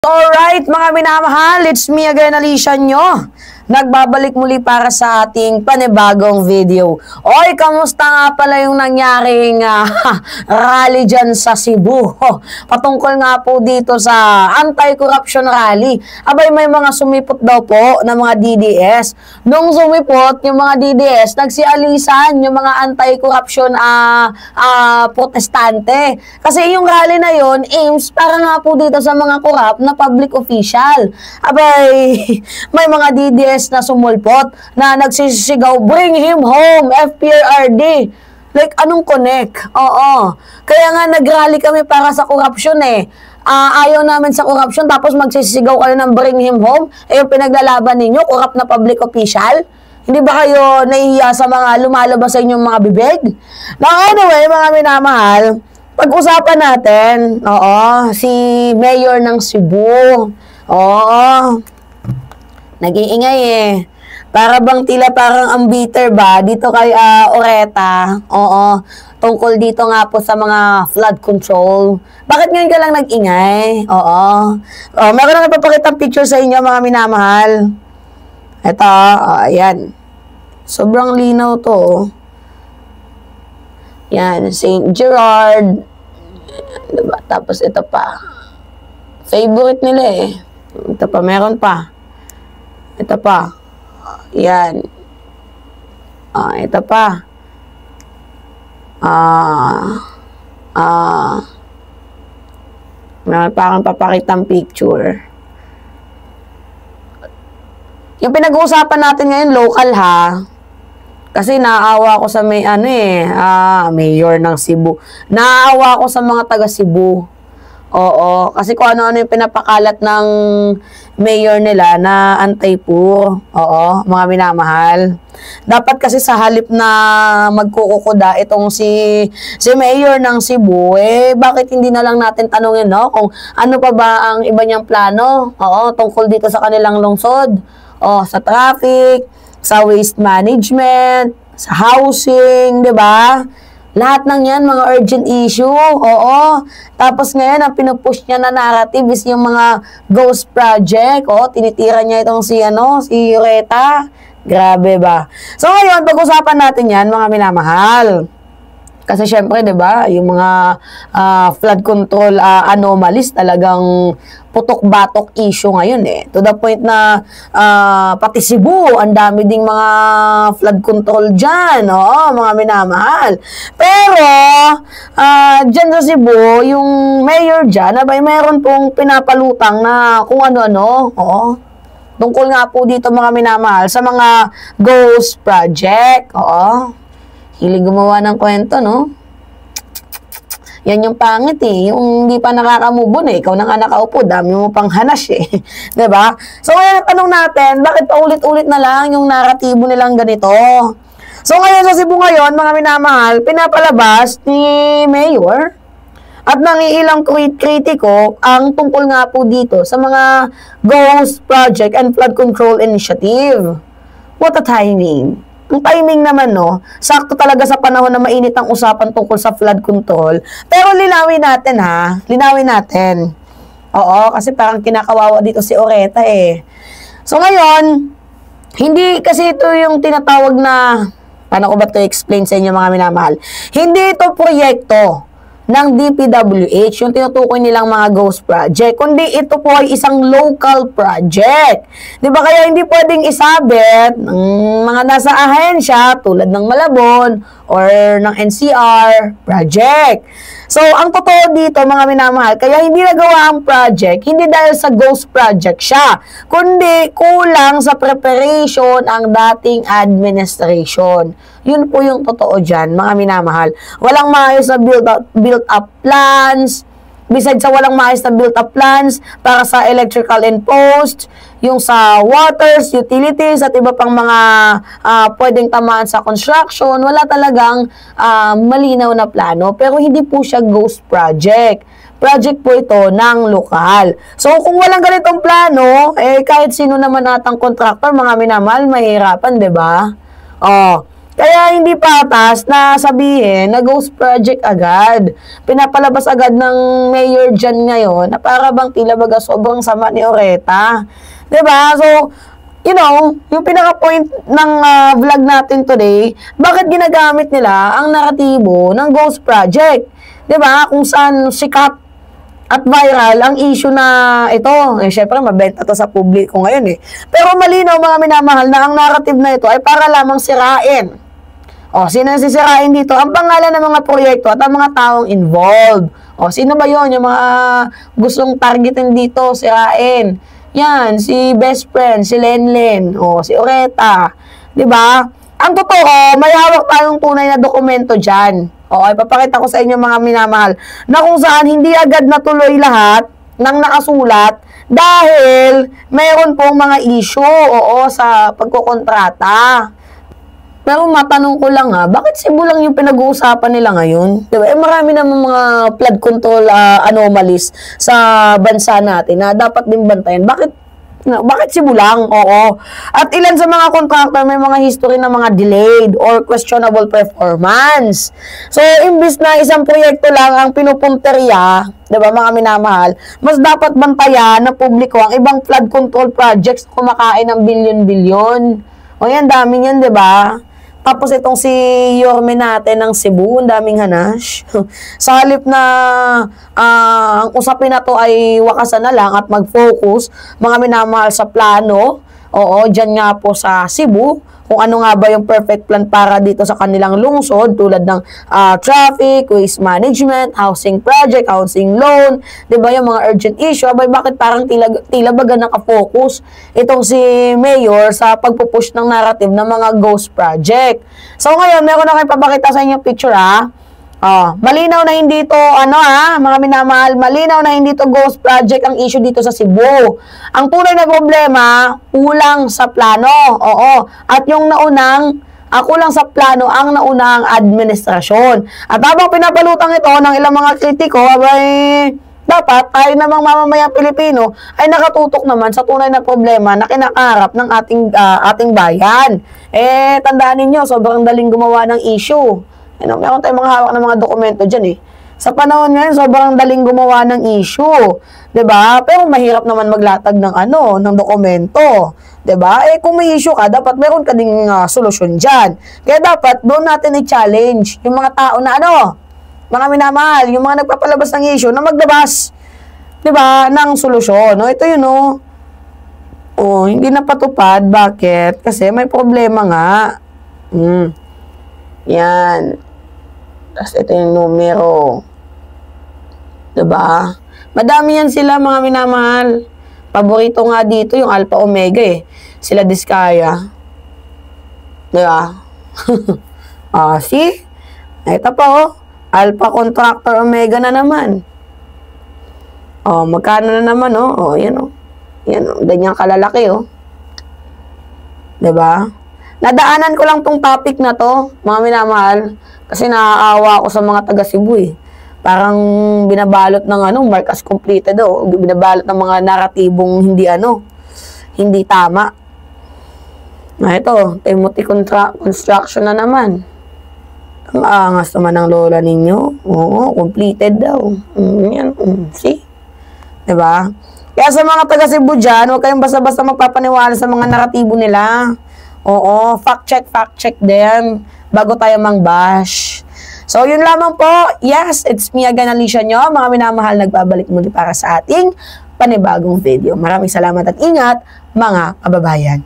Alright mga minamahal, it's me again, Alicia nyo. Nagbabalik muli para sa ating panibagong video. Oy, kamusta nga pala yung nangyaring rally dyan sa Cebu? Patungkol nga po dito sa anti-corruption rally. Abay, may mga sumipot daw po na mga DDS. Nung sumipot, yung mga DDS, nagsialisan yung mga anti-corruption protestante. Kasi yung rally na yon aims para nga po dito sa mga corrupt na public official. Abay, may mga DDS na sumulpot na nagsisigaw, "Bring him home, FPRRD." Like, anong connect? Oo. Kaya nga nag-rally kami para sa corruption eh. Ayaw namin sa corruption tapos magsisigaw kayo ng "Bring him home." Eh, yung pinaglalaban ninyo, corrupt na public official. Hindi ba kayo nahihiya sa mga lumalabas sa inyong mga bibig? Now, anyway, mga minamahal, pag-usapan natin, si Mayor ng Cebu. Nag-iingay eh. Para bang parang ang bitter ba dito kay Oreta. Tungkol dito nga po sa mga flood control. Bakit ngayon ka lang nag-ingay? Meron lang ipapakitang picture sa inyo mga minamahal. Ito, ayan. Sobrang linaw to. Yan, St. Gerard. Diba? Tapos ito pa. Favorite nila eh. Ito pa, meron pa. Ito pa. Yan. Ito pa. Meron pa akong papakitang picture. Yung pinag-uusapan natin ngayon, local ha. Kasi naawa ko sa mayor ng Cebu. Naawa ko sa mga taga Cebu. Kasi kung ano-ano yung pinapakalat ng mayor nila na anti-poor. Mga minamahal. Dapat kasi sa halip na magkukukuda itong si mayor ng Cebu, bakit hindi na lang natin tanungin, no? Kung ano pa ba ang iba niyang plano, tungkol dito sa kanilang lungsod. Sa traffic, sa waste management, sa housing, di ba? Lahat ng yan, mga urgent issue. Tapos ngayon, ang pinupush niya na narrative is yung mga ghost project. Tinitira niya itong si Oreta. Grabe ba? So ngayon, pag-usapan natin yan, mga minamahal. Kasi syempre, di ba, yung mga flood control anomalies talagang putok-batok issue ngayon eh. To the point na pati Cebu, ang dami ding mga flood control dyan, mga minamahal. Pero, dyan sa Cebu, yung mayor dyan, mayroon pong pinapalutang na kung ano-ano, tungkol nga po dito mga minamahal sa mga ghost project, hilig gumawa ng kwento, no? Yan yung pangit eh. Yung hindi pa nakaka-move on eh. Ikaw na nga nakaupo, dami mo pang hanas eh. Diba? So ngayon, tanong natin, bakit paulit-ulit na lang yung naratibo nilang ganito? So ngayon sa Cebu ngayon, mga minamahal, pinapalabas ni Mayor at ng ilang kritiko ang tungkol nga po dito sa mga Ghost Project and Flood Control Initiative. What a timing! Ang timing naman, no, sakto talaga sa panahon na mainit ang usapan tungkol sa flood control. Pero linawin natin, ha? Linawin natin. Kasi parang kinakawawa dito si Oreta, eh. So, ngayon, hindi kasi ito yung tinatawag na, paano ko ba ito explain sa inyo, mga minamahal? Hindi ito proyekto ng DPWH, yung tinutukoy nilang mga ghost project, kundi ito po ay isang local project. Di ba? Kaya hindi pwedeng isabit ng mga nasa ahensya tulad ng Malabon or ng NCR project. So, ang totoo dito, mga minamahal, kaya hindi nagawa ang project, hindi dahil sa ghost project siya, kundi kulang sa preparation ang dating administration. Yun po yung totoo dyan, mga minamahal. Walang maayos na built-up plans. Besides sa walang maayos na built-up plans para sa electrical and post, yung sa waters, utilities, at iba pang mga pwedeng tamaan sa construction, wala talagang malinaw na plano. Pero hindi po siya ghost project. Project po ito ng lokal. So, kung walang ganitong plano, kahit sino naman atang contractor, mga minamahal, mahirapan, di ba? Kaya hindi patas na sabihin na ghost project agad. Pinapalabas agad ng mayor dyan ngayon na para bang tila baga sobrang sama ni Oreta. 'Di ba? So, you know, yung pinaka-point ng vlog natin today, bakit ginagamit nila ang naratibo ng ghost project? 'Di ba? Kung saan sikat at viral ang issue na ito. Eh, syempre, mabenta to sa publiko ngayon eh. Pero malinaw mga minamahal na ang narrative na ito ay para lamang sirain. O, sino yung sisirain dito? Ang pangalan ng mga proyekto at ang mga taong involved. O, sino ba yon? Yung mga gustong targetin dito, sirain. Yan, si best friend, si Lenlen, o, si Oreta. Diba? Ang totoo, may hawak tayong tunay na dokumento dyan. Okay, papakita ko sa inyo mga minamahal na kung saan hindi agad natuloy lahat ng nakasulat dahil mayroon pong mga issue, sa pagkukontrata. Pero matanong ko lang bakit Cebu lang yung pinag-uusapan nila ngayon? Diba? Marami naman mga flood control anomalies sa bansa natin na dapat din bantayan. Bakit Cebu lang? Oo. At ilan sa mga contractor may mga history na mga delayed or questionable performance. So, imbis na isang proyekto lang ang pinupunteriya, diba mga minamahal, mas dapat bantayan ng publiko ang ibang flood control projects na kumakain ng bilyon-bilyon. O yan, dami yan, diba? Tapos itong si Yorme natin ng Cebu, ang daming hanash. Sa halip na ang usapin na to ay wakasan na lang at mag-focus, mga minamahal sa plano, dyan nga po sa Cebu, kung ano nga ba yung perfect plan para dito sa kanilang lungsod, tulad ng traffic, waste management, housing project, housing loan, di ba yung mga urgent issue, bakit parang tila baga nakafocus itong si Mayor sa pagpupush ng narrative ng mga ghost project. So ngayon, meron na kayo papakita sa inyong picture malinaw na hindi to, mga minamahal, malinaw na hindi to ghost project ang issue dito sa Cebu. Ang tunay na problema, kulang sa plano. At yung kulang sa plano ang naunang administrasyon. At habang pinapalutang ito ng ilang mga kritiko, dapat tayo namang mamamayang Pilipino ay nakatutok naman sa tunay na problema na kinakaharap ng ating bayan. Tandaan ninyo, sobrang daling gumawa ng issue. Meron tayong mga hawak ng mga dokumento dyan Sa panahon ngayon, sobrang daling gumawa ng issue. 'Di ba? Pero mahirap naman maglatag ng ng dokumento. 'Di ba? Kung may issue ka, dapat meron ka ding solusyon dyan. Kaya dapat doon natin i-challenge yung mga tao na mga minamahal, yung mga nagpapalabas ng issue na maglabas, 'di ba, ng solusyon. Ito yun hindi napatupad. Bakit? Kasi may problema nga. Yan. Tapos ito yung numero. Diba? Madami yan sila mga minamahal. Paborito nga dito yung Alpha Omega Sila Diskaya. Diba? See? Ito pa Alpha Contractor Omega na naman. Magkano na naman yan Yan ganyan kalalaki Diba? Nadaanan ko lang tong topic na to, mga minamahal, kasi naaawa ako sa mga taga Cebu Parang binabalot ng mark as completed binabalot ng mga naratibong hindi tama. Ito, Timothy Construction na naman. Ang angas naman ng lola ninyo. Completed daw. Yan, see? Diba? Kaya sa mga taga Cebu dyan, huwag kayong basta-basta magpapaniwala sa mga naratibo nila. Fact check din bago tayo mang-bash. So, yun lamang po. Yes, it's me again, Alicia nyo. Mga minamahal, nagbabalik muli para sa ating panibagong video. Maraming salamat at ingat, mga kababayan.